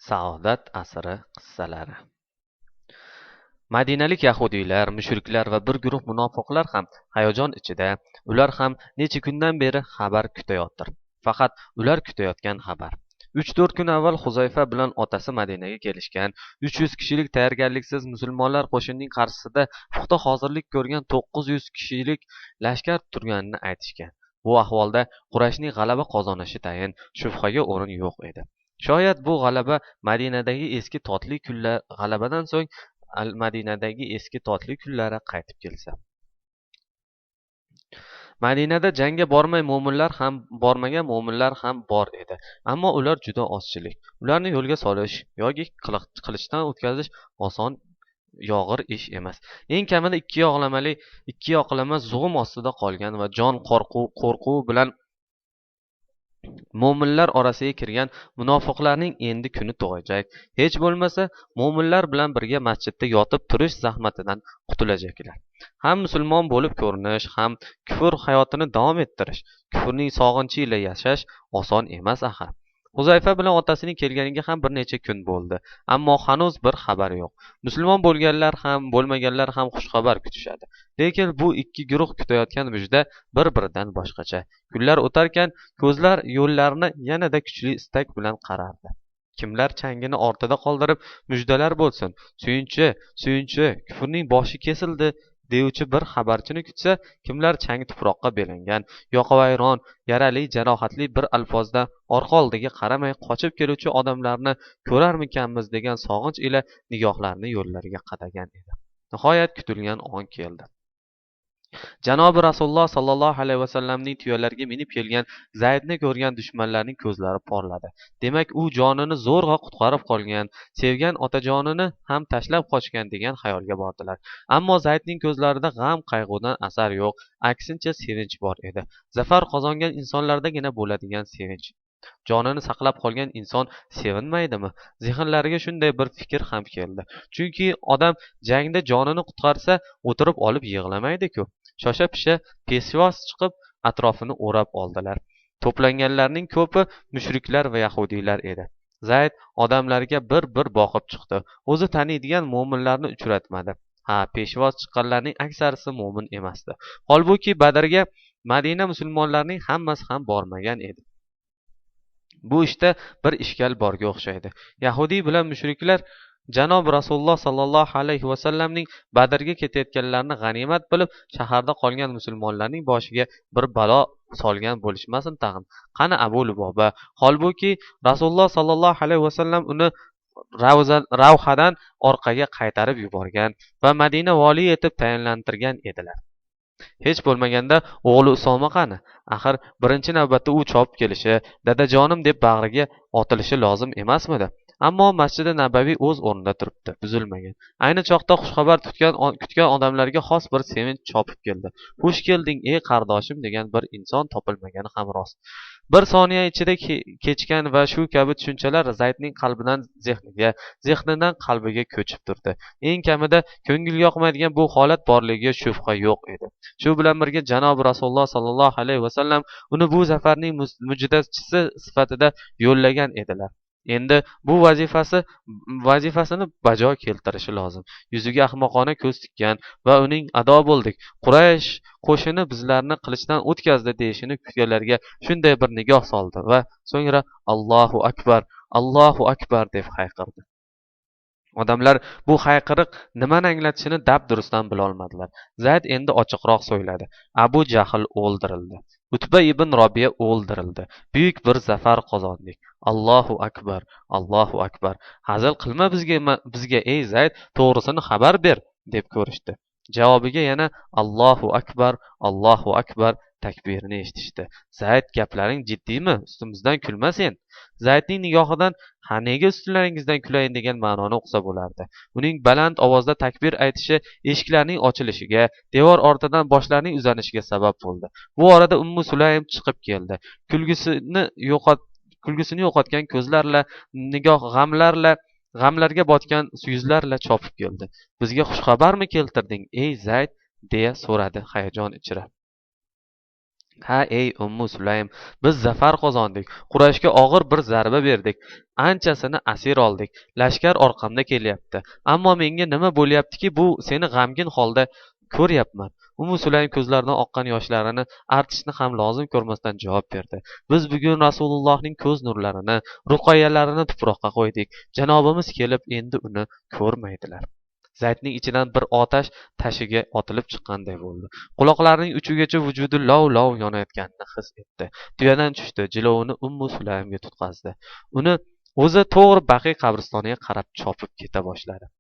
Saodat asri qissalari. Madinalik yahudiylar, mushriklar va bir guruh munofiqlar ham hayajon ichida, ular ham necha kundan beri xabar kutayotir. Faqat ular kutayotgan xabar. 3-4 kun avval Huzayfa bilan otasi Madinaga kelishgan. 300 kishilik tayyorgarliksiz musulmonlar qo'shinining qarshisida puxta hozirlik ko'rgan 900 kishilik lashkar turganini aytishgan. Bu ahvolda Qurayshning g'alaba qozonishi tayin, shubhaga o'rin yo'q edi. Shoyat bu g'alaba Madinadagi eski totli kunlar g'alabadan so'ng Madinadagi eski totli kunlari qaytib kelsa. Madinada jangga bormagan mo'minlar ham bor edi. Ammo ular juda ozchilik. Ularni yo'lga solish yoki qilichdan o'tkazish oson yog'ir ish emas. Eng kamida ikki yoqlama zug'um ostida qolgan va jon qo'rquv bilan mo'minlar orasiga kirgan munofiqlarning endi kuni tug'ajak. Hech bo'lmasa mo'minlar bilan birga masjidda yotib turish zahmatidan qutulajaklar. Ham musulmon bo'lib ko'rinish, ham kufr hayotini davom ettirish, kufrning sog'inchi ila yashash oson emas axir. Huzayfa bilan otasining kelganiga ham bir necha kun bo'ldi, ammo hanuz bir xabar yo'q. Musulmon bo'lganlar ham, bo'lmaganlar ham xushxabar kutishadi. Lekin bu ikki guruh kutayotgan mujda bir-biridan boshqacha. Kunlar o'tarkan, ko'zlar yo'llarni yanada kuchli istak bilan qarardi. Kimlar changini ortida qoldirib mujdalar bo'lsin, suyunchi, kufrning boshi kesildi devchi bir xabarchini kutsa, kimlar chang tuproqqa belangan, yoqavayron, yarali, jarohatli bir alfozda orqa oldiga qaramay qochib keluvchi odamlarni ko'rarmikanmiz degan sog'inch ila nigohlarini yo'llariga qadagan edi. Nihoyat kutilgan on keldi. Janobi Rasululloh sallallohu alayhi vasallamning tuyalariga minib kelgan Zaydni ko'rgan dushmanlarning ko'zlari porladi. Demak, u jonini zo'rg'a qutqarib qolgan, sevgan otajonini ham tashlab qochgan degan xayolga bordilar. Ammo Zaydning ko'zlarida g'am, qayg'udan asar yo'q, aksincha sevinch bor edi. Zafar qozongan insonlardagina bo'ladigan sevinch. Jonini saqlab qolgan inson sevinmaydimi? Zehnlariga shunday bir fikr ham keldi. Chunki odam jangda jonini qutqarsa, o'tirib olib yig'lamaydi-ku. Shosha-pisha peshvoz chiqib atrofini o'rab oldilar. To'planganlarning ko'pi mushriklar va yahudiylar edi. Zayd odamlarga bir boqib chiqdi. O'zi taniydigan mo'minlarni uchratmadi. Peshvoz chiqqanlarning aksarisi mo'min emasdi. Holbuki Badrga Madina musulmonlarining hammasi ham bormagan edi. Bu ishda bir ishkal borga o'xshaydi. Yahudiy bilan mushriklar Janob Rasululloh sallallohu alayhi vasallamning Badrga ketayotganlarini g'animat bilib, shaharda qolgan musulmonlarning boshiga bir balo solgan bo'lishmasin tag'in. Qani Abu Luboba? Holbuki Rasululloh sallallohu alayhi vasallam uni Ravhadan orqaga qaytarib yuborgan va Madina vali etib tayinlantirgan edilar. Hech bo'lmaganda o'g'li Usoma qani? Axir birinchi navbatda u chopib kelishi, dadajonim deb bag'riga otilishi lozim emasmidi? Ammo Masjidi Nabaviy o'z o'rnida turibdi, buzilmagan. Ayni choqda xushxabar kutgan odamlarga xos bir sevinch chopib keldi. Xush kelding, ey qardoshim degan bir inson topilmagani ham rost. Bir soniya ichida kechgan va shu kabi tushunchalar Zaydning qalbidan zehniga, zehnidan qalbiga ko'chib turdi. Eng kamida ko'ngilga yoqmaydigan bu holat borligiga shubha yo'q edi. Shu bilan birga Janob Rasululloh sallallohu alayhi vasallam uni bu zafarning mujdachisi sifatida yo'llagan edilar. Endi bu vazifasini bajo keltirishi lozim. Yuziga ahmoqona ko'z tikkan va uning ado bo'ldik. Quraysh qo'shini bizlarni qilichdan o'tkazdi deyishini kutganlarga shunday bir nigoh soldi va so'ngra Allohu akbar deb hayqirdi. Odamlar bu hayqiriq nimani anglatishini dabdurustdan bilolmadilar. Zayd endi ochiqroq so'yladi. Abu Jahl o'ldirildi. Utba ibn Robiya o'ldirildi. Buyuk bir zafar qozondik. Allohu akbar. Hazil qilma bizga ey Zayd, to'g'risini xabar ber deb ko'rishdi. Javobiga yana Allohu akbar takbirini eshitishdi. Zayd, gaplaring jiddiymi? Ustimizdan kulma sen. Zaydning nigohidan nega ustunlaringizdan kulayin degan ma'noni o'qsa bo'lardi. Uning baland ovozda takbir aytishi eshiklarning ochilishiga, devor ortidan boshlarning uzanishiga sabab bo'ldi. Bu orada Ummu Sulaym chiqib keldi. Kulgisini yo'qotgan ko'zlarla, nigoh g'amlarga botgan yuzlarla chopib keldi. Bizga xushxabarmi keltirding, ey Zayd? Deya so'radi hayajon ichra. Ha ey ummu sulaym, biz zafar qozondik, qurashga og'ir bir zarba berdik, anchasini asir oldik, lashkar orqamda kelyapti, ammo menga nima bo'lyaptiki, bu seni g'amgin holda ko'ryapman. Ummu sulaym ko'zlaridan oqqan yoshlarini artishni ham lozim ko'rmasdan javob berdi. Biz bugun rasulullohning ko'z nurlarini, ruqoyalarini tuproqqa qo'ydik, janobimiz kelib endi uni ko'rmaydilar. zaydning ichidan bir otash tashiga otilib chiqqanday bo'ldi. Quloqlarining uchigacha vujudi lov lov yonayotganini his etdi. Tuyadan tushdi, jilovini ummu sulaymga tutqazdi. Uni o'zi to'g'ri Baqiy qabristoniga qarab chopib keta boshladi.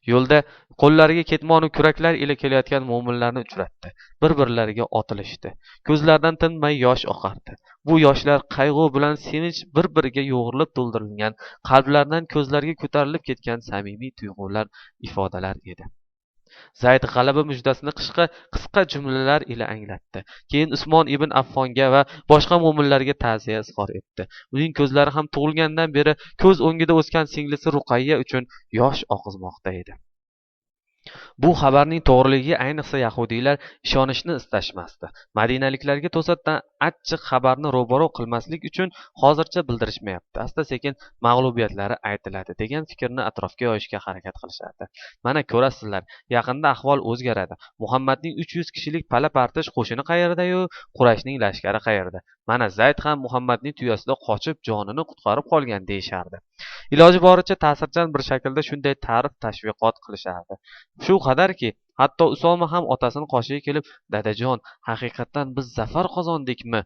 Yo'lda qo'llariga ketmonu kuraklar ila kelayotgan mo'minlarni uchratdi. Bir-birlariga otilishdi. Ko'zlaridan tinmay yosh oqardi. Bu yoshlar qayg'u bilan sevinch bir-biriga yo'g'rilib to'ldirilgan, qalblardan ko'zlarga ko'tarilib ketgan samimiy tuyg'ular ifodalar edi. zayd g'alaba mujdasini qisqa jumlalar ila anglatdi. Keyin Usmon ibn Affonga va boshqa mo'minlarga ta'ziya izhor etdi. Uning ko'zlari ham tug'ilgandan beri ko'z o'ngida o'sgan singlisi Ruqayya uchun yosh oqizmoqda edi. Bu xabarning to'g'riligiga ayniqsa yahudiylar ishonishni istashmasdi. Madinaliklarga to'satdan achchiq xabarni ro'baro qilmaslik uchun hozircha bildirishmayapti. Asta-sekin mag'lubiyatlari aytiladi degan fikrni atrofga yoyishga harakat qilishardi. Mana ko'rasizlar, yaqinda ahvol o'zgaradi. Muhammadning 300 kishilik pala-partish qo'shini qayerda-yu, Qurayshning lashkari qayerda? Mana Zayd ham Muhammadning tuyasida qochib jonini qutqarib qolgan deyishardi. Iloji boricha ta'sirchan bir shaklda shunday ta'rif tashviqot qilishardi. Shu qadarki, hatto Usoma ham otasini qoshiga kelib, "Dadajon, haqiqatan biz zafar qozondikmi?"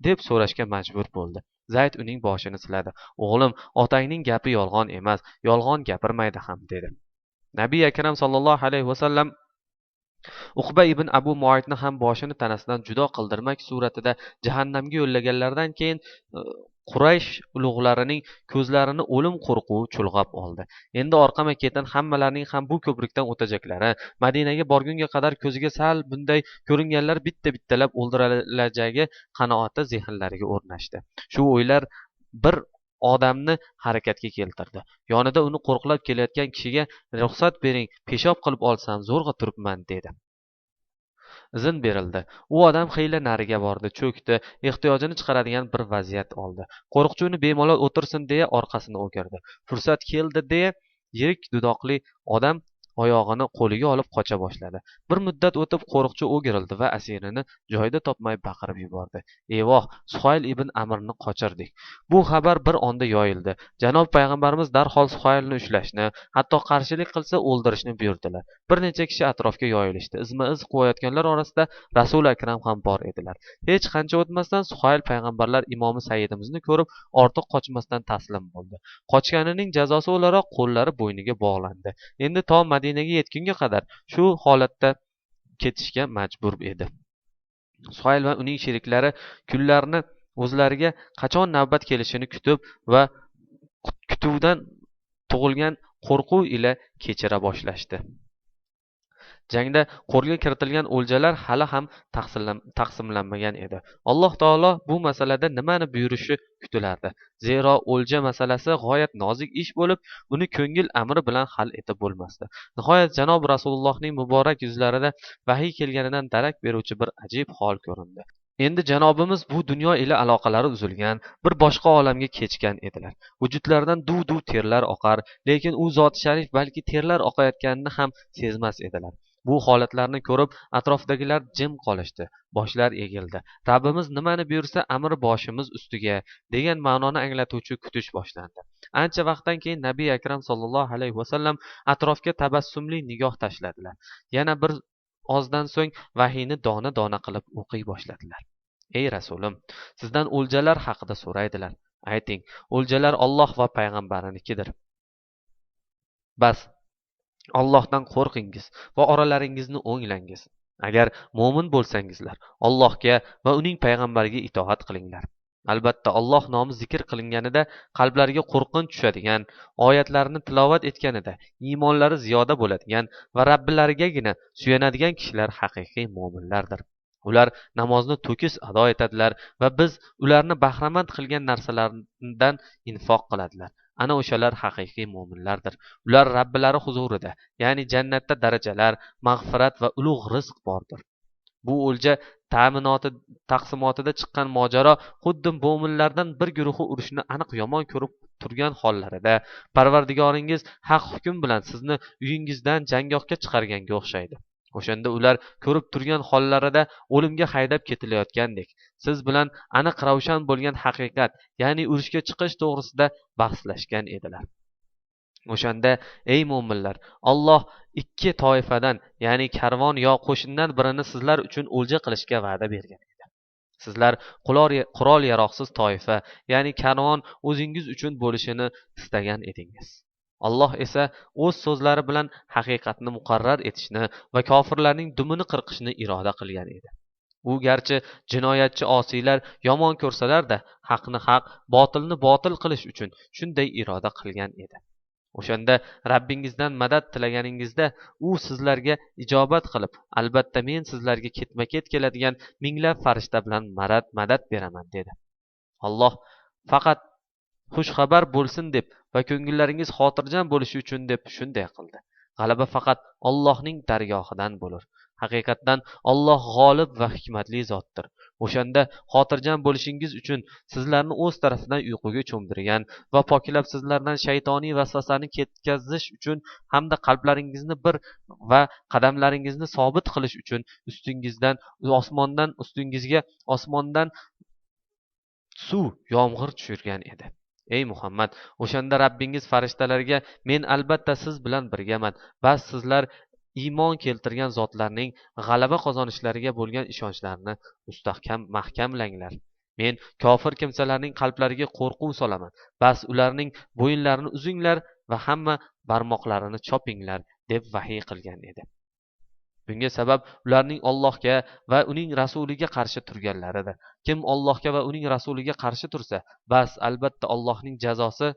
deb so'rashga majbur bo'ldi. Zayd uning boshini siladi. "O'g'lim, otangning gapi yolg'on emas, yolg'on gapirmaydi ham", dedi. Nabiy akram sallallohu alayhi vasallam Uqba ibn Abu Muaytni ham boshini tanasidan judo qildirmak suratida jahannamga yo'llaganlaridan keyin Quraysh ulug'larining ko'zlarini o'lim qo'rquvi chulg'ab oldi. Endi orqama ketin hammalarining ham bu ko'prikdan o'tajaklari, Madinaga borgunga qadar ko'ziga sal bunday ko'ringanlar bitta-bittalab o'ldirilajagi qanoati zehnlariga o'rnashdi. Shu o'ylar bir odamni harakatga keltirdi. Yonida uni qo'riqlab kelayotgan kishiga ruxsat bering, peshob qilib olsam zo'rg'a turibman, dedi. Izn berildi. U odam xiyla nariga bordi, cho'kdi, ehtiyojini chiqaradigan bir vaziyat oldi. Qo'riqchi uni bemalol o'tirsin deya orqasini o'girdi. Fursat keldi deya yirik dudoqli odam oyog'ini qo'liga olib qocha boshladi. Bir muddat o'tib qo'riqchi o'girildi va asirini joyida topmay baqirib yubordi. "Evoh, Suhayl ibn Amrni qochirdik." Bu xabar bir onda yoyildi. Janob payg'ambarimiz darhol Suhaylni ushlashni, hatto qarshilik qilsa o'ldirishni buyurdilar. Bir necha kishi atrofga yoyilishdi. Izma-iz quvayotganlar orasida Rasul akram ham bor edilar. Hech qancha o'tmasdan Suhayl payg'ambarlar imomi Sayyidimizni ko'rib, ortiq qochmasdan taslim bo'ldi. Qochganining jazosi o'laroq qo'llari bo'yniga bog'landi. Endi to Madinaga yetgunga qadar shu holatda ketishga majbur edi. Suhayl va uning sheriklari kunlarni o'zlariga qachon navbat kelishini kutib va kutuvdan tug'ilgan qo'rquv ila kechira boshlashdi. Jangda qo'lga kiritilgan o'ljalar hali ham taqsimlanmagan edi. Alloh taolo bu masalada nimani buyurishi kutilardi. Zero o'lja masalasi g'oyat nozik ish bo'lib, uni ko'ngil amri bilan hal etib bo'lmasdi. Nihoyat janob Rasulullohning muborak yuzlarida vahiy kelganidan darak beruvchi bir ajib hol ko'rindi. Endi janobimiz bu dunyo ila aloqalari uzilgan, bir boshqa olamga kechgan edilar. Vujudlaridan duv-duv terlar oqar, lekin u zot sharif balki terlar oqayotganini ham sezmas edilar. Bu holatlarni ko'rib atrofdagilar jim qolishdi, boshlar egildi. Rabbimiz nimani buyursa amri boshimiz ustiga degan ma'noni anglatuvchi kutish boshlandi. Ancha vaqtdan keyin Nabiy akram sallallohu alayhi vasallam atrofga tabassumli nigoh tashladilar. Yana bir ozdan so'ng vahiyni dona-dona qilib o'qiy boshladilar. "Ey Rasulim, sizdan o'ljalar haqida so'raydilar. Ayting, o'ljalar Alloh va payg'ambarinikidir. Bas, Allohdan qo'rqingiz va oralaringizni o'nglangiz. Agar mo'min bo'lsangizlar, Allohga va uning payg'ambariga itoat qilinglar. Albatta Alloh nomi zikr qilinganida qalblariga qo'rqinch tushadigan, oyatlarini tilovat etganida iymonlari ziyoda bo'ladigan va Rabbilarigagina suyanadigan kishilar haqiqiy mo'minlardir. Ular namozni to'kis ado etadilar va biz ularni bahramand qilgan narsalardan infoq qiladilar. Ana o'shalar haqiqiy mo'minlardir. Ular Rabbilari huzurida, ya'ni jannatda darajalar, mag'firat va ulug' rizq bordir. Bu o'lja ta'minoti taqsimotida chiqqan mojaro xuddi mo'minlardan bir guruhi urushni aniq yomon ko'rib turgan hollarida parvardigoringiz haq hukm bilan sizni uyingizdan janggohga chiqarganga o'xshaydi. O'shanda ular ko'rib turgan hollarida o'limga haydab ketilayotgandek siz bilan aniq ravshan bo'lgan haqiqat, ya'ni urushga chiqish to'g'risida bahslashgan edilar. O'shanda ey mo'minlar, Alloh ikki toifadan, ya'ni karvon yo qo'shindan birini sizlar uchun o'lja qilishga va'da bergan edi. Sizlar qurol yaroqsiz toifa, ya'ni karvon o'zingiz uchun bo'lishini istagan edingiz. Alloh esa o'z so'zlari bilan haqiqatni muqarrar etishni va kofirlarning dumini qirqishni iroda qilgan edi. U garchi jinoyatchi osiylar yomon ko'rsalar-da, haqni haq, botilni botil qilish uchun shunday iroda qilgan edi. O'shanda Rabbingizdan madad tilaganingizda u sizlarga ijobat qilib, albatta men sizlarga ketma-ket keladigan minglab farishta bilan madad beraman dedi. Alloh faqat xushxabar bo'lsin deb va ko'ngillaringiz xotirjam bo'lishi uchun deb shunday qildi. G'alaba faqat Allohning dargohidan bo'lur. Haqiqatdan Alloh g'olib va hikmatli zotdir. O'shanda xotirjam bo'lishingiz uchun sizlarni o'z tarafidan uyquga cho'mdirgan va poklab sizlardan shaytoniy vasvasani ketkazish uchun hamda qalblaringizni bir va qadamlaringizni sobit qilish uchun osmondan suv, yomg'ir tushirgan edi. Ey Muhammad, o'shanda Rabbingiz farishtalarga men albatta siz bilan birgaman. Bas sizlar iymon keltirgan zotlarning g'alaba qozonishlariga bo'lgan ishonchlarini mahkamlanglar. Men kofir kimsalarning qalblariga qo'rquv solaman. Bas ularning bo'yinlarini uzinglar va hamma barmoqlarini chopinglar deb vahiy qilgan edi. Bunga sabab ularning Allohga va uning rasuliga qarshi turganlaridir. Kim Allohga va uning rasuliga qarshi tursa, bas albatta Allohning jazosi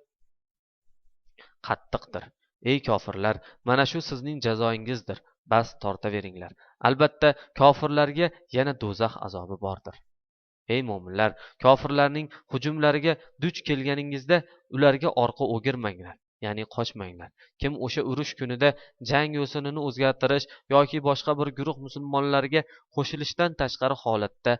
qattiqdir. Ey kofirlar, mana shu sizning jazoingizdir. Bas tortaveringlar. Albatta kofirlarga yana do'zax azobi bordir. Ey mo'minlar, kofirlarning hujumlariga duch kelganingizda ularga orqa o'girmanglar, ya'ni qochmanglar. Kim o'sha urush kunida jang yo'sinini o'zgartirish yoki boshqa bir guruh musulmonlarga qo'shilishdan tashqari holatda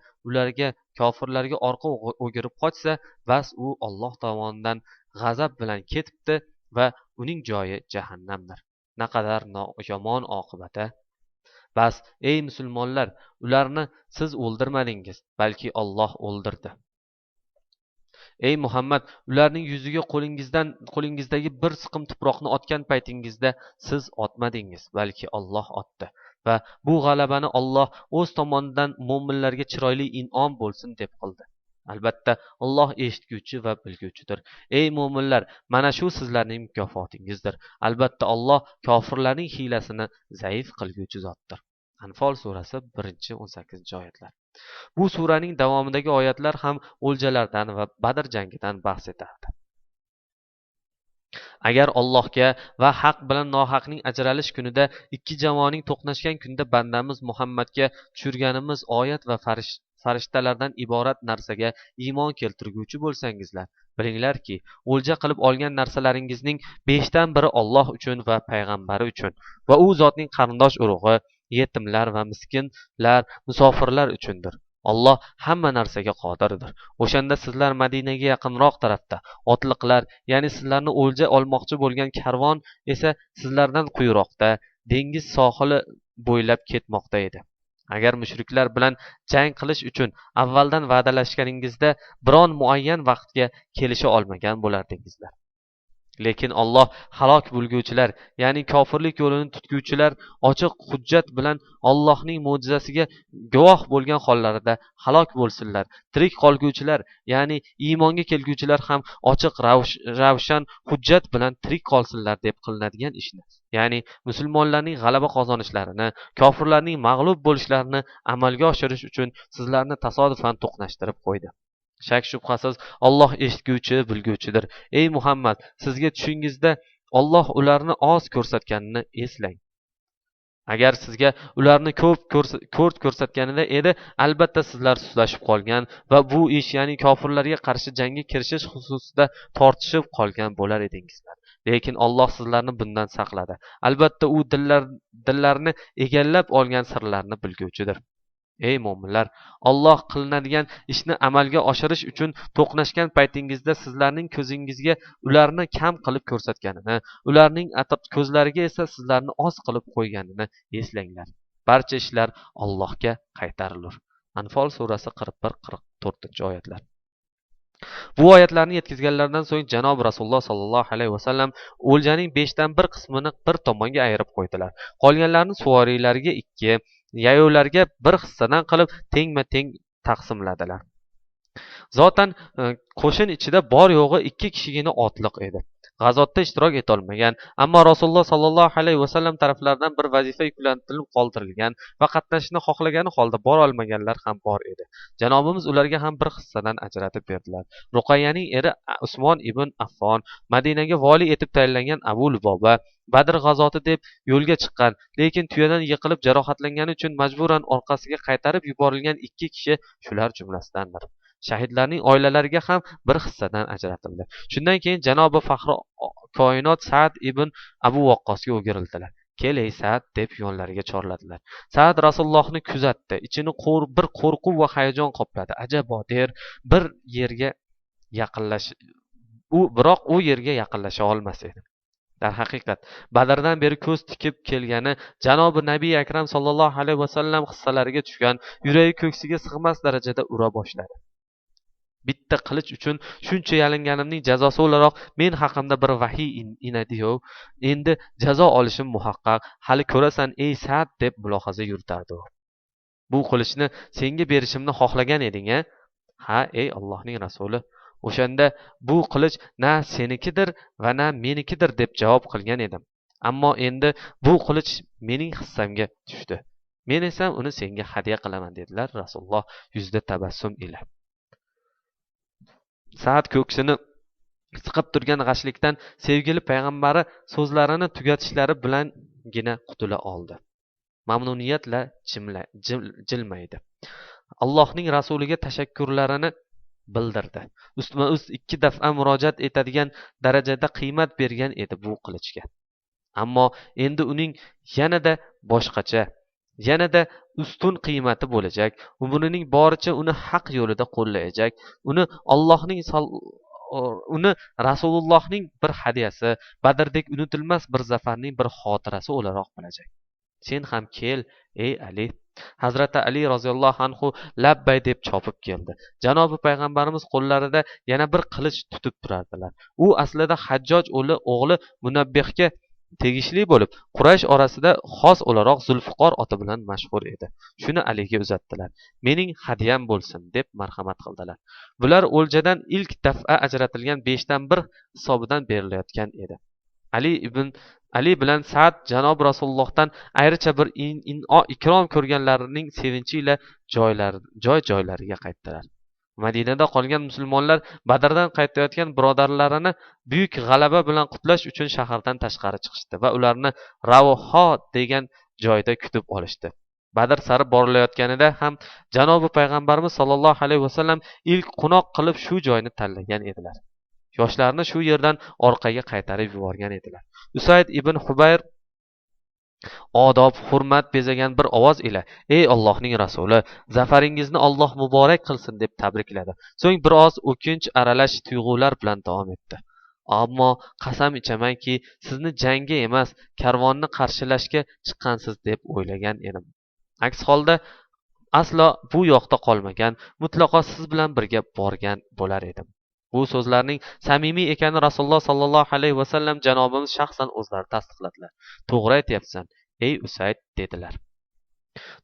kofirlarga orqa o'girib qochsa, bas u Alloh tomonidan g'azab bilan ketibdi va uning joyi jahannamdir. Naqadar yomon oqibati. Bas, ey musulmonlar, ularni siz o'ldirmadingiz, balki Alloh o'ldirdi. Ey Muhammad, ularning yuziga qo'lingizdagi bir siqim tuproqni otgan paytingizda siz otmadingiz, balki Alloh otdi. Va bu g'alabani Alloh o'z tomonidan mo'minlarga chiroyli in'om bo'lsin deb qildi. Albatta, Alloh eshitguvchi va bilguvchidir. Ey mo'minlar, mana shu sizlarning mukofotingizdir. Albatta, Alloh kofirlarning hiylasini zaif qilguvchi zotdir. Anfol surasi 1-18 oyatlar. Bu suraning davomidagi oyatlar ham o'ljalardan va Badr jangidan bahs etardi. Agar Allohga va haq bilan nohaqning ajralish kunida ikki jamoaning to'qnashgan kunda bandamiz Muhammadga tushirganimiz oyat va farishtalardan iborat narsaga iymon keltirguvchi bo'lsangizlar, bilinglarki, o'lja qilib olgan narsalaringizning 5dan biri Alloh uchun va payg'ambari uchun va u zotning qarindosh urug'i, yetimlar va miskinlar, musofirlar uchundir. Alloh hamma narsaga qodirdir. O'shanda sizlar Madinaga yaqinroq tarafda, otliqlar, ya'ni sizlarni o'lja olmoqchi bo'lgan karvon esa sizlardan quyiroqda, dengiz sohili bo'ylab ketmoqda edi. Agar mushriklar bilan jang qilish uchun avvaldan va'dalashganingizda biron muayyan vaqtga kelisha olmagan bo'lardingizlar. Lekin Alloh halok bo'lguvchilar, ya'ni kofirlik yo'lini tutguvchilar ochiq hujjat bilan Allohning mo'jizasiga guvoh bo'lgan hollarida halok bo'lsinlar. Tirik qolguvchilar, ya'ni iymonga kelguvchilar ham ochiq ravshan hujjat bilan tirik qolsinlar deb qilinadigan ishni, ya'ni musulmonlarning g'alaba qozonishlarini, kofirlarning mag'lub bo'lishlarini amalga oshirish uchun sizlarni tasodifan to'qnashtirib qo'ydi. Shak shubhasiz Alloh eshitguvchi, bilguvchidir. Ey Muhammad, sizga tushingizda Alloh ularni oz ko'rsatganini eslang. Agar sizga ularni ko'p ko'rsatganida edi, albatta sizlar suslashib qolgan va bu ish, ya'ni kofirlarga qarshi jangga kirishish xususida tortishib qolgan bo'lar edingizlar. Lekin Alloh sizlarni bundan saqladi. Albatta u dillarni egallab olgan sirlarni bilguvchidir. Ey mo'minlar, Alloh qilinadigan ishni amalga oshirish uchun to'qnashgan paytingizda sizlarning ko'zingizga ularni kam qilib ko'rsatganini, ularning ko'zlariga esa sizlarni oz qilib qo'yganini eslanglar. Barcha ishlar Allohga qaytarilur. Anfol surasi 41-44 oyatlar. Bu oyatlarni yetkazganlaridan so'ng janob Rasululloh sollallohu alayhi vasallam o'ljaning 1/5 qismini bir tomonga ayirib qo'ydilar. Qolganlarini suvoriylarga 2, yayovlarga 1 hissadan qilib tengma-teng taqsimladilar. Zotan qo'shin ichida bor yo'g'i 2 kishigina otliq edi. G'azotda ishtirok etolmagan, ammo Rasululloh sollallohu alayhi vasallam taraflaridan bir vazifa yuklantirib qoldirilgan va qatnashishni xohlagani holda bora olmaganlar ham bor edi. Janobimiz ularga ham bir hissadan ajratib berdilar. Ruqayyaning eri Usmon ibn Affon, Madinaga vali etib tayinlangan Abu Luboba Badr g'azoti deb yo'lga chiqqan, lekin tuyadan yiqilib jarohatlangani uchun majburan orqasiga qaytarib yuborilgan 2 kishi shular jumlasidandir. Shahidlarning oilalariga ham bir hissadan ajratildi. Shundan keyin janobi Faxri koinot Sa'd ibn Abu Waqqosga o'girildilar. "Kel ey Sa'd" deb yonlariga chorladilar. Sa'd Rasulullohni kuzatdi. Ichini bir qo'rquv va hayajon qopladi. Ajabo der, bir yerga biroq u yerga yaqinlasha olmas edi. Darhaqiqat, Badrdan beri ko'z tikib kelgani janobi Nabiy akram sallallohu alayhi vasallam hissalariga tushgan, yuragi ko'ksiga sig'mas darajada ura boshladi. Bitta qilich uchun shuncha yalinganimning jazosi o'laroq men haqimda bir vahiy inadi-yu, endi jazo olishim muhaqqaq, hali ko'rasan ey Sa'd deb mulohaza yuritardi u. Bu qilichni senga berishimni xohlagan eding-a? Ha, ey Allohning rasuli. O'shanda bu qilich na senikidir va na menikidir deb javob qilgan edim. Ammo endi bu qilich mening hissamga tushdi. Men esa uni senga hadya qilaman dedilar Rasululloh yuzida tabassum ila. Sa'd ko'ksini siqib turgan g'ashlikdan sevgili payg'ambari so'zlarini tugatishlari bilangina qutula oldi. Mamnuniyatla jilmaydi. Allohning rasuliga tashakkurlarini bildirdi. Ustma-ust 2 daf'a murojaat etadigan darajada qiymat bergan edi bu qilichga. Ammo endi uning yanada boshqacha, yanada ustun qiymati bo'lajak. Umrining boricha uni haq yo'lida qo'llayajak. Uni Rasulullohning bir hadyasi, Badrdek unutilmas bir zafarning bir xotirasi o'laroq bilajak. Sen ham kel, ey Ali. Hazrati Ali roziyallohu anhu labbay deb chopib keldi. Janobi payg'ambarimiz qo'llarida yana bir qilich tutib turardilar. U aslida Hajjoj o'g'li Munabbihga tegishli bo'lib, Quraysh orasida xos o'laroq Zulfiqor oti bilan mashhur edi. Shuni Aliga uzatdilar. "Mening hadyam bo'lsin" deb marhamat qildilar. Bular o'ljadan ilk daf'a ajratilgan 1/5 hisobidan berilayotgan edi. Ali bilan Sa'd janob Rasulullohdan ayricha bir ikrom ko'rganlarining sevinchi ila joy-joylariga qaytdilar. Madinada qolgan musulmonlar Badrdan qaytayotgan birodarlarini buyuk g'alaba bilan qutlash uchun shahardan tashqari chiqishdi va ularni Ravho degan joyda kutib olishdi. Badr sari borilayotganida ham janobi payg'ambarimiz sollallohu alayhi vasallam ilk qo'noq qilib shu joyni tanlagan edilar. Yoshlarni shu yerdan orqaga qaytarib yuborgan edilar. Usayd ibn Hubayr odob, hurmat bezagan bir ovoz ila "Ey Allohning rasuli, zafaringizni Alloh muborak qilsin" deb tabrikladi. So'ng biroz o'kinch aralash tuyg'ular bilan davom etdi. "Ammo qasam ichamanki, sizni jangga emas, karvonni qarshilashga chiqqansiz deb o'ylagan edim. Aks holda aslo bu yoqda qolmagan, mutlaqo siz bilan birga borgan bo'lar edim." Bu so'zlarning samimiy ekani Rasululloh sallallohu alayhi vasallam janobimiz shaxsan o'zlari tasdiqladilar. "To'g'ri aytyapsan, ey Usayd" dedilar.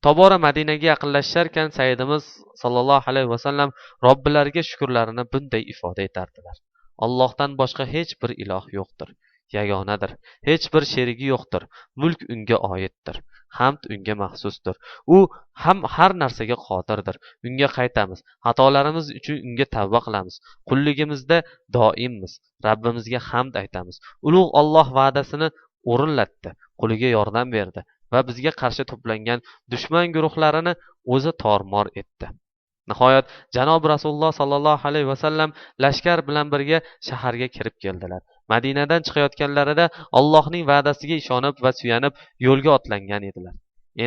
Tobora Madinaga yaqinlasharkan Sayyidimiz sallallohu alayhi vasallam Robbilariga shukrlarini bunday ifoda etardilar. Allohdan boshqa hech bir iloh yo'qdir. Yagonadir. Hech bir sherigi yo'qdir. Mulk unga oiddir. Hamd unga maxsusdir. U ham har narsaga qodirdir. Unga qaytamiz. Xatolarimiz uchun unga tavba qilamiz. Qulligimizda doimmiz. Rabbimizga hamd aytamiz. Ulug' Alloh va'dasini o'rinlatdi. Quliga yordam berdi va bizga qarshi to'plangan dushman guruhlarini o'zi tormor etdi. Nihoyat janob Rasululloh sallallohu alayhi vasallam lashkar bilan birga shaharga kirib keldilar. Madinadan chiqayotganlarida Allohning va'dasiga ishonib va suyanib yo'lga otlangan edilar.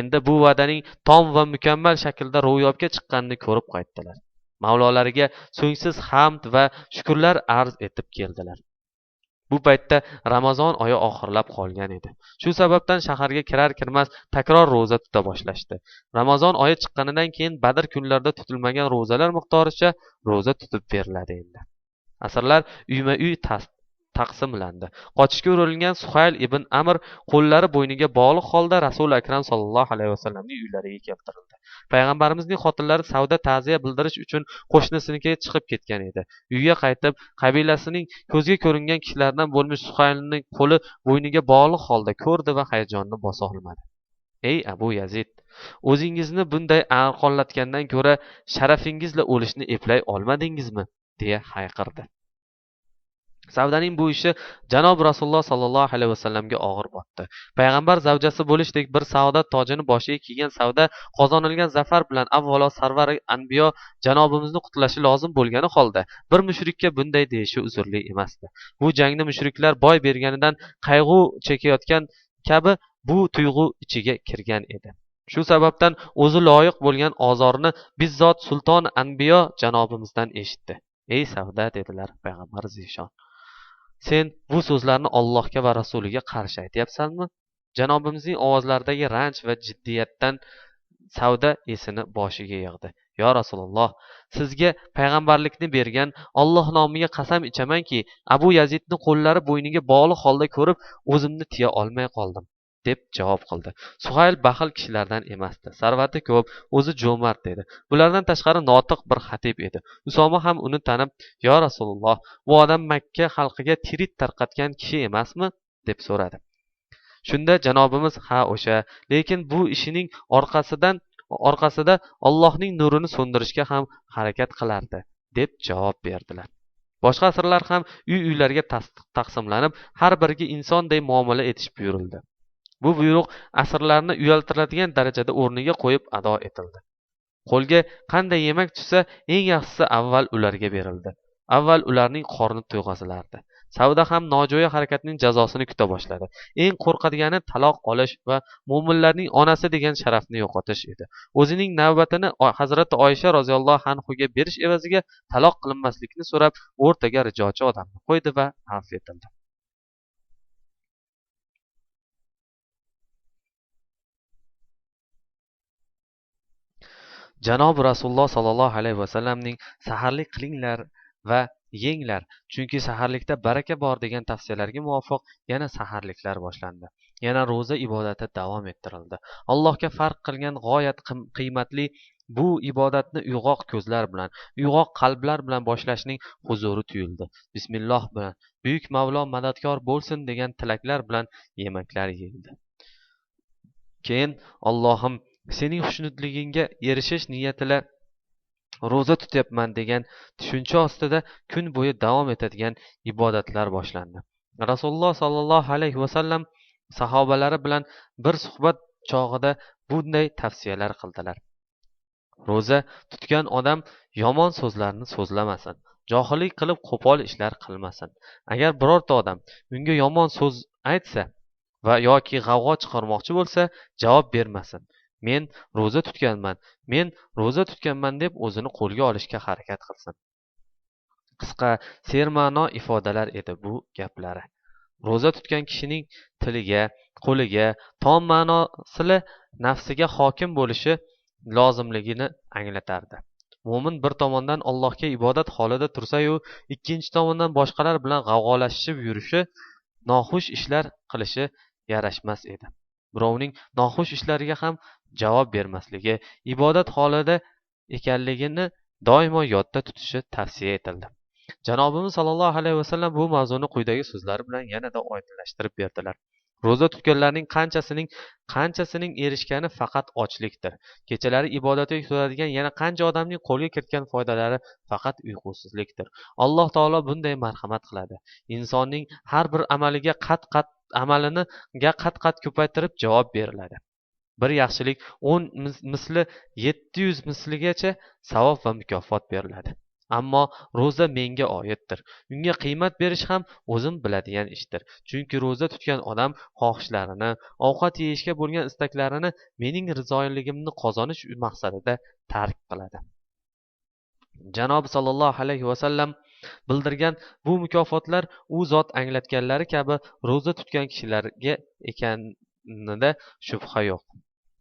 endi bu va'daning tom va mukammal shaklda ro'yobga chiqqanini ko'rib qaytdilar. Mavlolariga so'ngsiz hamd va shukrlar arz etib keldilar. Bu paytda Ramazon oyi oxirlab qolgan edi. Shu sababdan shaharga kirar kirmas takror ro'za tuta boshlashdi. Ramazon oyi chiqqanidan keyin Badr kunlarida tutilmagan ro'zalar miqdoricha ro'za tutib beriladi endi. Asrlar uyma-uy taqsimlandi. Qochishga uringan Suhayl ibn Amr qo'llari bo'yniga bog'liq holda Rasul akram sallallohu alayhi vasallamning uylariga keltirildi. Payg'ambarimizning xotinlari Savda ta'ziya bildirish uchun qo'shnisinikiga chiqib ketgan edi. Uyga qaytib, qabilasining ko'zga ko'ringan kishilardan bo'lmish Suhaylning qo'li bo'yniga bog'liq holda ko'rdi va hayajonni bosa olmadi. Ey Abu Yazid, o'zingizni bunday arqonlatgandan ko'ra sharafingizla o'lishni eplay olmadingizmi? deya hayqirdi. Savdaning bu ishi janob Rasululloh sallallohu alayhi vasallamga og'ir botdi. Payg'ambar zavjasi bo'lishdek bir saodat tojini boshiga kiygan Savda qozonilgan zafar bilan avvalo sarvari anbiyo janobimizni qutlashi lozim bo'lgani holda bir mushrikka bunday deyishi uzrli emasdi. Bu jangni mushriklar boy berganidan qayg'u chekayotgan kabi bu tuyg'u ichiga kirgan edi. Shu sababdan o'zi loyiq bo'lgan ozorni bizzot sulton anbiyo janobimizdan eshitdi. Ey Savda, dedilar payg'ambar zishon, sen bu so'zlarni Allohga va rasuliga qarshi aytyapsanmi? Janobimizning ovozlaridagi ranj va jiddiyatdan Savda esini boshiga yig'di. Yo Rasululloh, sizga payg'ambarlikni bergan Alloh nomiga qasam ichamanki, Abu Yazidni qo'llari bo'yniga bog'liq holda ko'rib, o'zimni tiya olmay qoldim, deb javob qildi. Suhayl baxil kishilardan emasdi. Sarvati ko'p, o'zi jo'mard edi. Bulardan tashqari notiq bir xatib edi. Usoma ham uni tanib, "Yo Rasululloh, bu odam Makka xalqiga tirit tarqatgan kishi emasmi?" deb so'radi. Shunda janobimiz, "Ha, o'sha, lekin bu ishining orqasida Allohning nurini so'ndirishga ham harakat qilardi", deb javob berdilar. Boshqa asrlar ham uy-uylarga taqsimlanib, har biriga insonday muomala etish buyurildi. Bu buyruq asrlarni uyaltiradigan darajada o'rniga qo'yib ado etildi. Qo'lga qanday yemak tushsa, eng yaxshisi avval ularga berildi. Avval ularning qorni to'yg'azilardi. Savda ham nojo'ya harakatning jazosini kuta boshladi. Eng qo'rqadigani taloq olish va mo'minlarning onasi degan sharafni yo'qotish edi. O'zining navbatini Hazrati Oysha roziyallohu anhuga berish evaziga taloq qilinmaslikni so'rab, o'rtaga rijochi odamni qo'ydi va afv etildi. Janob Rasululloh sallallohu alayhi vasallamning saharlik qilinglar va yenglar, chunki saharlikda baraka bor degan tavsiyalarga muvofiq yana saharliklar boshlandi. Yana ro'za ibodati davom ettirildi. Allohga farq qilgan g'oyat qiymatli bu ibodatni uyg'oq ko'zlar bilan, uyg'oq qalblar bilan boshlashning huzuri tuyuldi. Bismilloh bilan, buyuk Mavlo madadkor bo'lsin degan tilaklar bilan yemaklar yeyildi. Keyin Allohim sening xushnud-ligingga erishish niyatila ro'za tutyapman degan tushuncha ostida kun bo'yi davom etadigan ibodatlar boshlandi. Rasululloh sallallohu alayhi vasallam sahobalari bilan bir suhbat chog'ida bunday tavsiyalar qildilar. Ro'za tutgan odam yomon so'zlarni so'zlamasin, johillik qilib qo'pol ishlar qilmasin. Agar birorta odam unga yomon so'z aytsa va yoki g'avg'o chiqarmoqchi bo'lsa, javob bermasin. Men ro'za tutganman deb o'zini qo'lga olishga harakat qilsin. Qisqa, serma'no ifodalar edi bu gaplari. Ro'za tutgan kishining tiliga, qo'liga tom ma'nosida nafsiga hokim bo'lishi lozimligini anglatardi. Mo'min bir tomondan Allohga ibodat holida tursa-yu, ikkinchi tomondan boshqalar bilan g'avg'olashib yurishi, noxush ishlar qilishi yarashmas edi. Birovning noxush ishlariga ham javob bermasligi, ibodat holida ekanligini doimo yodda tutishi tavsiya etildi. Janobimiz sallallohu alayhi vasallam bu mavzuni quyidagi so'zlari bilan yanada oydinlashtirib berdilar. Ro'za tutganlarning qanchasining erishgani faqat ochlikdir. Kechalari ibodatga turadigan yana qancha odamning qo'lga kiritgan foydalari faqat uyqusizlikdir. Alloh taolo bunday marhamat qiladi. Insonning har bir amaliga qat-qat ko'paytirib javob beriladi. Bir yaxshilik 10 misli 700 misligacha savob va mukofot beriladi. Ammo ro'za menga oiddir. Unga qiymat berish ham o'zim biladigan ishdir. Chunki ro'za tutgan odam xohishlarini, ovqat yeyishga bo'lgan istaklarini mening rizoligimni qozonish maqsadida tark qiladi. Janobi sallallohu alayhi vasallam bildirgan bu mukofotlar u zot anglatganlari kabi ro'za tutgan kishilarga ekanida shubha yo'q.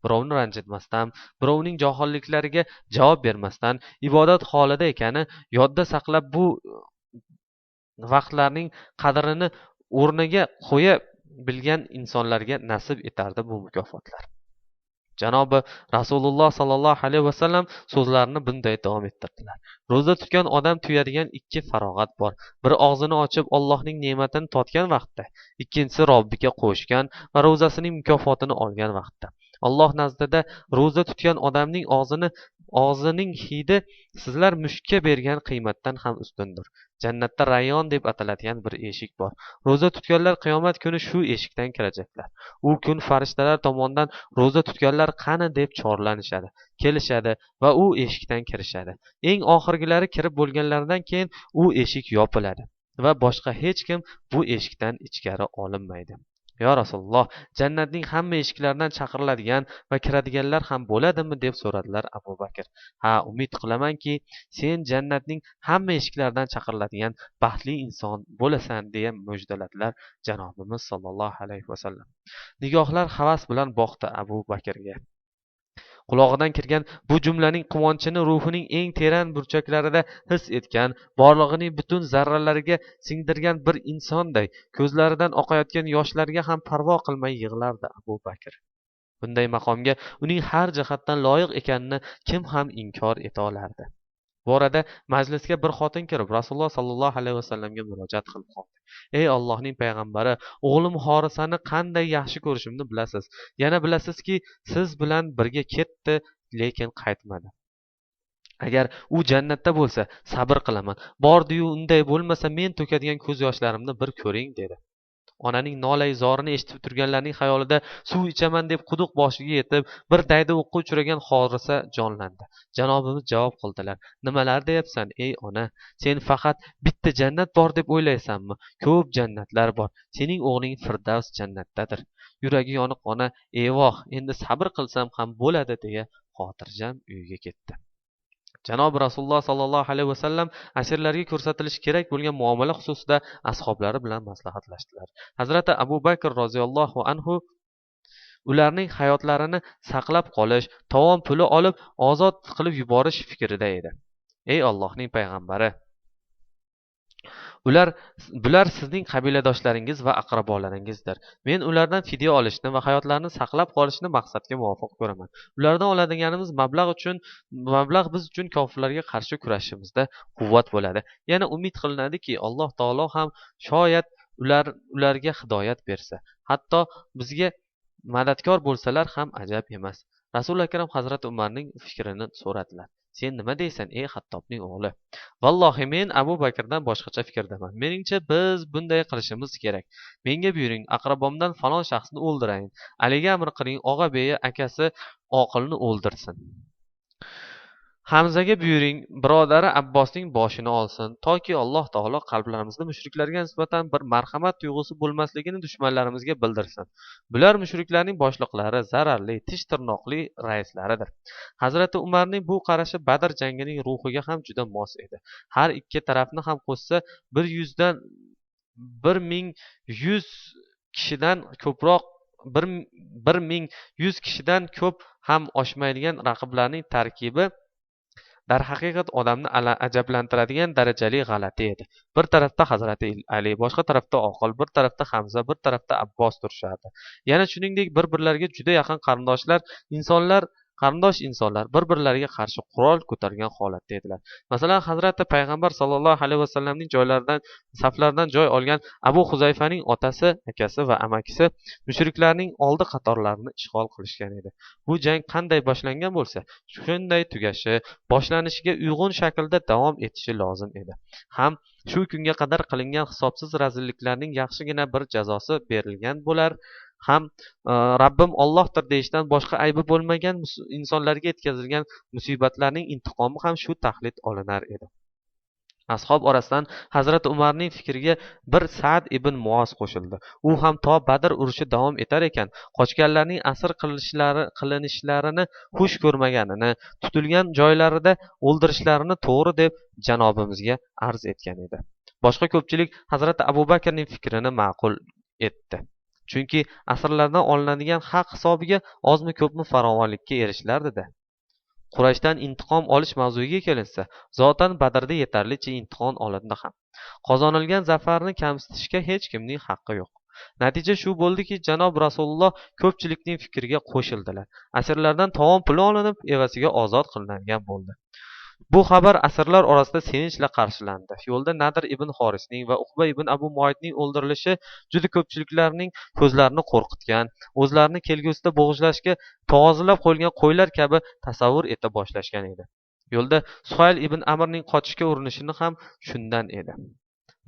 Birovni ranjitmasdan, birovning johilliklariga javob bermasdan, ibodat holida ekani yodda saqlab bu vaqtlarning qadrini o'rniga qo'ya bilgan insonlarga nasib etardi bu mukofotlar. Janobi Rasululloh sallallohu alayhi vasallam so'zlarini bunday davom ettirdilar. Ro'za tutgan odam tuyadigan ikki farog'at bor. Bir og'zini ochib Allohning ne'matini totgan vaqtda, ikkinchisi Robbiga qo'shgan va ro'zasining mukofotini olgan vaqtda. Alloh nazdida ro'za tutgan odamning og'zining hidi sizlar mushukka bergan qiymatdan ham ustundir. Jannatda Rayyon deb ataladigan bir eshik bor. Ro'za tutganlar qiyomat kuni shu eshikdan kirajaklar. U kun farishtalar tomonidan ro'za tutganlar qani deb chorlanishadi, kelishadi va u eshikdan kirishadi. Eng oxirgilari kirib bo'lganlaridan keyin u eshik yopiladi va boshqa hech kim bu eshikdan ichkari olinmaydi. Yo Rasululloh, jannatning hamma eshiklaridan chaqiriladigan va kiradiganlar ham bo'ladimi deb so'radilar Abu Bakr. Ha, umid qilamanki, sen jannatning hamma eshiklaridan chaqiriladigan baxtli inson bo'lasan deya mo'jdaladilar Janobimiz sollallohu alayhi vasallam. Nigohlar havas bilan boqdi Abu Bakrga. Qulog'idan kirgan bu jumlaning quvonchini ruhining eng teran burchaklarida his etgan, borlig'ining butun zarralariga singdirgan bir insonday ko'zlaridan oqayotgan yoshlarga ham parvo qilmay yig'lardi Abu Bakr. Bunday maqomga uning har jihatdan loyiq ekanini kim ham inkor eta olardi. Bu orada majlisga bir xotin kirib Rasululloh sallallohu alayhi vasallamga murojaat qilib qoldi. Ey Allohning payg'ambari, o'g'lim Horisani qanday yaxshi ko'rishimni bilasiz. Yana bilasizki, siz bilan birga ketdi, lekin qaytmadi. Agar u jannatda bo'lsa, sabr qilaman. Bordi-yu, unday bo'lmasa men to'kadigan ko'z yoshlarimni bir ko'ring dedi. Onaning nolay zorini eshitib turganlarning xayolida suv ichaman deb quduq boshiga yetib, bir dayda o'qqa uchragan Horisa jonlandi. Janobimiz javob qildilar. Nimalar deyapsan, ey ona? Sen faqat bitta jannat bor deb o'ylaysanmi? Ko'p jannatlar bor. Sening o'g'ling Firdavs jannatdadir. Yuragi yoniq ona, evoh, endi sabr qilsam ham bo'ladi deya xotirjam uyiga ketdi. Janob Rasululloh sallallohu alayhi vasallam asirlarga ko'rsatilishi kerak bo'lgan muomala xususida ashablari bilan maslahatlashdilar. Hazrati Abu Bakr roziyallohu anhu ularning hayotlarini saqlab qolish, tovon puli olib ozod qilib yuborish fikrida edi. Ey Allohning payg'ambari, bular sizning qabiladoshlaringiz va aqrabolaringizdir. Men ulardan fidya olishni va hayotlarini saqlab qolishni maqsadga muvofiq ko'raman. Ulardan oladiganimiz mablag' biz uchun kofirlarga qarshi kurashishimizda quvvat bo'ladi. Yana umid qilinadiki, Alloh taolo ham shoyat ularga hidoyat bersa, hatto bizga madadkor bo'lsalar ham ajab emas. Rasul akram Hazrat Umarning fikrini so'radilar. Sen nima deysan, ey Xattobning o'g'li? Vallohi men Abu Bakrdan boshqacha fikrdaman. Meningcha biz bunday qilishimiz kerak. Menga buyuring, aqrabomdan falon shaxsni o'ldirayin. Aliga amr qiling, og'a beyi akasi oqilni o'ldirsin. Hamzaga buyuring, birodari Abbosning boshini olsin, toki Alloh taolo qalblarimizda mushriklarga nisbatan bir marhamat tuyg'usi bo'lmasligini dushmanlarimizga bildirsin. Bular mushriklarning boshliqlari, zararli, tish tirnoqli raislaridir. Hazrati Umarning bu qarashi Badr jangining ruhiga ham juda mos edi. Har ikki tarafni ham qo'shsa 1100 kishidan ko'proq 1100 kishidan ko'p ham oshmaydigan raqiblarning tarkibi darhaqiqat odamni ajablantiradigan darajali g'alati edi. Bir tarafda Hazrati Ali, boshqa tarafda Oqil, bir tarafda Hamza, bir tarafda Abbos turishardi. Yana shuningdek bir-birlariga juda yaqin qarindosh insonlar bir-birlariga qarshi qurol ko'targan holatda edilar. Masalan, Hazrati payg'ambar sollallohu alayhi vasallamning saflaridan joy olgan Abu Huzayfaning otasi, akasi va amakisi mushriklarning oldi qatorlarini ishg'ol qilishgan edi. Bu jang qanday boshlangan bo'lsa, shunday tugashi, boshlanishiga uyg'un shaklda davom etishi lozim edi. Ham shu kunga qadar qilingan hisobsiz razilliklarning yaxshigina bir jazosi berilgan bo'lar, ham Rabbim Allohdir deyishdan boshqa aybi bo'lmagan insonlarga yetkazilgan musibatlarning intiqomi ham shu taxlit olinar edi. Ashob orasidan Hazrat Umarning fikriga bir Sa'd ibn Muoz qo'shildi. U ham to Badr urushi davom etar ekan, qochganlarning asir qilinishlarini xush ko'rmaganini, tutilgan joylarida o'ldirishlarini to'g'ri deb janobimizga arz etgan edi. Boshqa ko'pchilik Hazrat Abu Bakrning fikrini ma'qul etdi. Chunki asrlardan olinadigan haq hisobiga ozmi ko'pmi farovonlikka erishilardi-da. Qurayshdan intiqom olish mavzuiga kelinsa, zotan Badrda yetarlicha intiqom olindi ham. Qozonilgan zafarni kamsitishga hech kimning haqqi yo'q. Natija shu bo'ldiki, janob Rasululloh ko'pchilikning fikriga qo'shildilar. Asirlardan tovon puli olinib, evasiga ozod qilinadigan bo'ldi. Bu xabar asrlar orasida sevinch bilan qarshilandi. Yo'lda Nadir ibn Xorisning va Uqba ibn Abu Muaytning o'ldirilishi juda ko'pchiliklarning ko'zlarini qo'rqitgan, o'zlarini kelgusida bo'g'izlashga tog'ozlab qo'yilgan qo'ylar kabi tasavvur eta boshlashgan edi. Yo'lda Suhayl ibn Amrning qochishga urinishini ham shundan edi.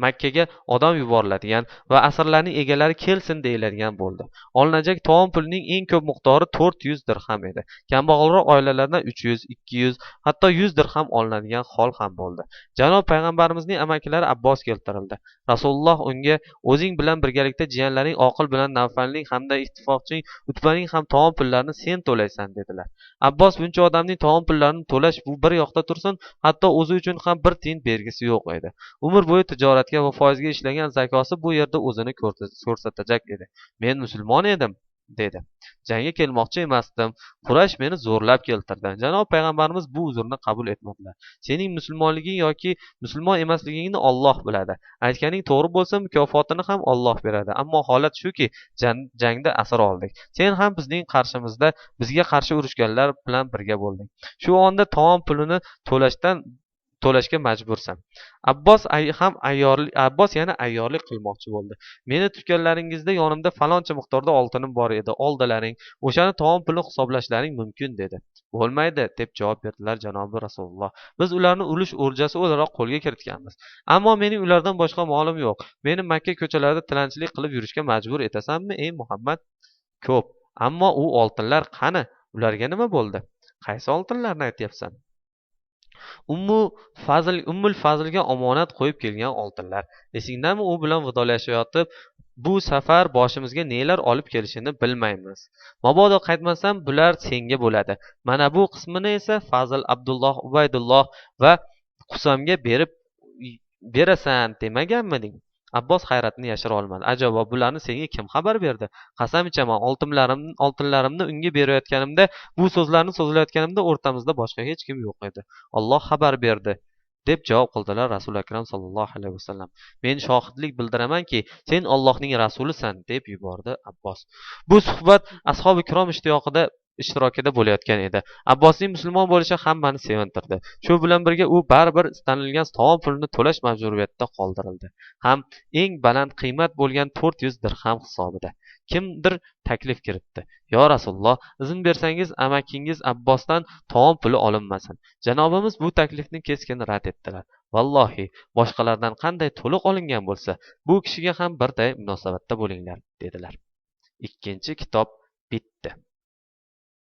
Makkaga odam yuboriladigan va asrlarning egalari kelsin deyiladigan bo'ldi. Olinajak tovon pulining eng ko'p miqdori 400 dirham edi. Kambag'alroq oilalardan 300, 200, hatto 100 dirham olinadigan hol ham bo'ldi. Janob payg'ambarimizning amakilari Abbos keltirildi. Rasululloh unga o'zing bilan birgalikda jiyanlaring Oqil bilan Navfalning hamda ittifoqching Utbaning ham tovon pullarini sen to'laysan dedilar. Abbos buncha odamning tovon pullarini to'lash bu bir yoqda tursin, hatto o'zi uchun ham bir tiyin bergisi yo'q edi. Umr bo'yi tijoratga va foizga ishlagan zakosi bu yerda o'zini ko'rsatajak edi. Men musulmon edim, dedi. Jangga kelmoqchi emasdim. Quraysh meni zo'rlab keltirdi. Janob payg'ambarimiz bu uzrni qabul etmadilar. Sening musulmonliging yoki musulmon emasligingni Alloh biladi. Aytganing to'g'ri bo'lsa, mukofotini ham Alloh beradi. Ammo holat shuki, jangda asir oldik. Sen ham bizning qarshimizda bizga qarshi urushganlar bilan birga bo'lding. Shu onda tovon pulini to'lashga majbursan. Abbos yana ayyorlik qilmoqchi bo'ldi. Meni tutganlaringizda yonimda faloncha miqdorda oltinim bor edi. Oldilaring, o'shani tovon puli hisoblashlaring mumkin dedi. Bo'lmaydi deb javob berdilar janobi Rasululloh. Biz ularni ulush o'rjasi o'laroq qo'lga kiritganmiz. Ammo mening ulardan boshqa molim yo'q. Meni Makka ko'chalarida tilanchilik qilib yurishga majbur etasanmi, ey Muhammad? Ko'p. Ammo u oltinlar qani? Ularga nima bo'ldi? Qaysi oltinlarni aytyapsan? Ummul Fazlga omonat qo'yib kelgan oltinlar. Esingdami, u bilan vidolashayotib, bu safar boshimizga nelar olib kelishini bilmaymiz. Mabodo qaytmasam, bular senga bo'ladi. Mana bu qismini esa Fazl, Abdulloh, Ubaydulloh va Qusamga berasan demaganmiding? Abbos hayratini yashira olmadi. Ajabo, bularni senga kim xabar berdi? Qasam ichaman, oltinlarimni unga berayotganimda, bu so'zlarni so'zlayotganimda o'rtamizda boshqa hech kim yo'q edi. Alloh xabar berdi, deb javob qildilar Rasul akram sallallohu alayhi vasallam. Men shohidlik bildiramanki, sen Allohning rasulisan, deb yubordi Abbos. Bu suhbat ashobi kirom ishtirokida bo'layotgan edi. Abbosning musulmon bo'lishi hammani sevintirdi. Shu bilan birga u baribir istanilgan tovon pulini to'lash majburiyatida qoldirildi. Ham eng baland qiymat bo'lgan 400 dirham hisobida. Kimdir taklif kiritdi. Yo Rasululloh, izn bersangiz amakingiz Abbosdan tovon puli olinmasin. Janobimiz bu taklifni keskin rad etdilar. Vallohi, boshqalardan qanday to'liq olingan bo'lsa, bu kishiga ham birday munosabatda bo'linglar, dedilar. Ikkinchi kitob bitdi.